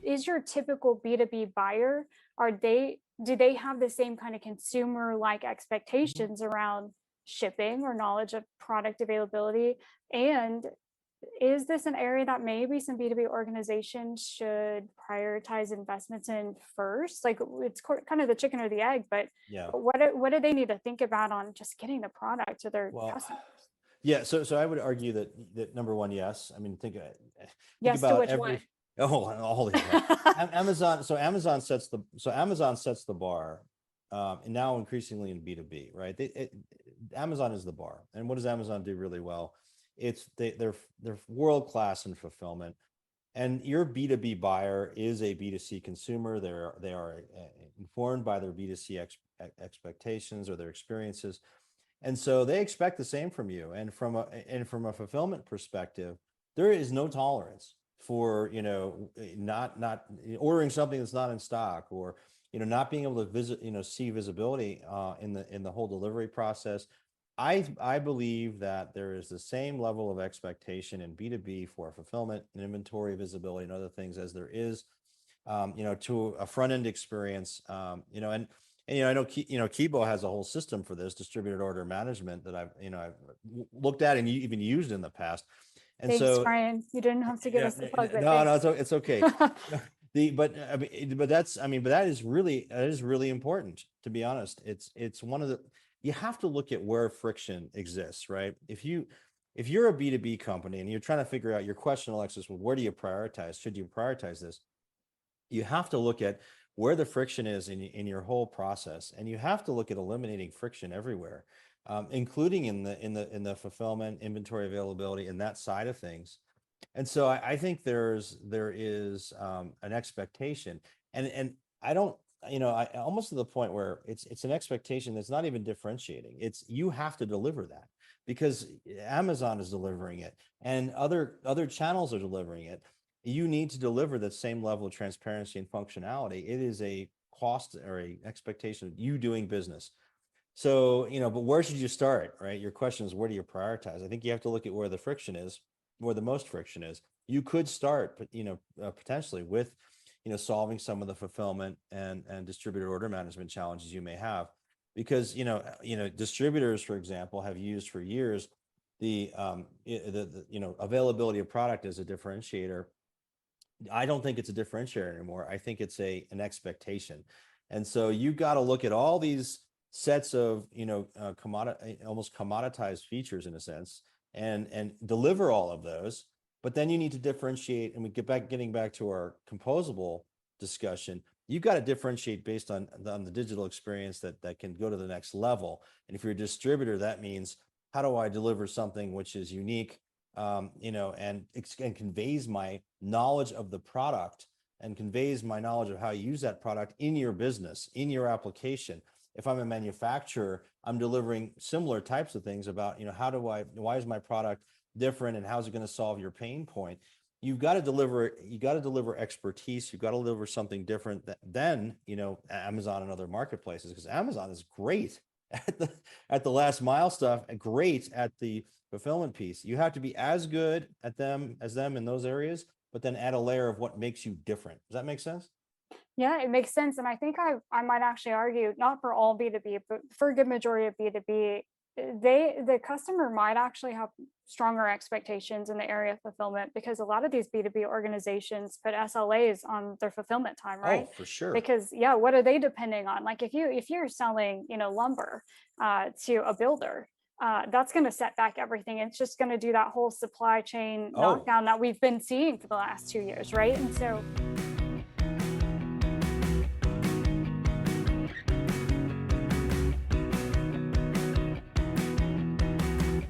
is your typical B2B buyer, do they have the same kind of consumer like expectations around shipping or knowledge of product availability? And is this an area that maybe some B2B organizations should prioritize investments in first? Like, it's kind of the chicken or the egg, but Yeah. what do they need to think about on just getting the product to their customers? Yeah, so I would argue that number one, yes. I mean, think Yes, to about which every one? all these. Amazon. So Amazon sets the bar, and now increasingly in B2B, right? Amazon is the bar, and what does Amazon do really well? They're world class in fulfillment, and your B2B buyer is a B2C consumer. They are informed by their B2C expectations or their experiences. And so they expect the same from you. And from a fulfillment perspective, there is no tolerance for, not ordering something that's not in stock, or, not being able to see visibility in the whole delivery process. I believe that there is the same level of expectation in B2B for fulfillment and inventory visibility and other things as there is, to a front end experience, and I know Kibo has a whole system for this distributed order management that I've looked at and even used in the past. And Thanks, so, Brian. You didn't have to give us the plug, but no, thanks. it's okay. But that is really important, to be honest. It's one of the, you have to look at where friction exists, right? If you're a B2B company and you're trying to figure out your question, Alexis, well, where do you prioritize? Should you prioritize this? You have to look at where the friction is in your whole process, and you have to look at eliminating friction everywhere, including in the fulfillment, inventory availability, and that side of things. And so I think there is an expectation, and I don't, I almost to the point where it's an expectation that's not even differentiating. It's, you have to deliver that because Amazon is delivering it and other channels are delivering it. You need to deliver the same level of transparency and functionality. It is a cost or a expectation of you doing business. So, but where should you start, right? Your question is, where do you prioritize? I think you have to look at where the friction is, where the most friction is. You could start, potentially with, solving some of the fulfillment and distributed order management challenges you may have, because, distributors, for example, have used for years the availability of product as a differentiator. I don't think it's a differentiator anymore. I think it's an expectation. And so you've got to look at all these sets of, almost commoditized features in a sense, and deliver all of those. But then you need to differentiate, and getting back to our composable discussion, you've got to differentiate based on the digital experience that can go to the next level. And if you're a distributor, that means, how do I deliver something which is unique, and conveys my knowledge of the product and conveys my knowledge of how you use that product in your business, in your application. If I'm a manufacturer, I'm delivering similar types of things about, why is my product different and how's it going to solve your pain point? You got to deliver expertise. You've got to deliver something different than, Amazon and other marketplaces, because Amazon is great at the last mile stuff and great at the fulfillment piece. You have to be as good at them as them in those areas, but then add a layer of what makes you different. Does that make sense? Yeah, it makes sense. And I think I might actually argue, not for all B2B, but for a good majority of B2B, the customer might actually have stronger expectations in the area of fulfillment, because a lot of these B2B organizations put SLAs on their fulfillment time, right? Oh, for sure. Because what are they depending on? Like if you're selling, lumber to a builder, that's going to set back everything. It's just going to do that whole supply chain knockdown that we've been seeing for the last 2 years, right? And so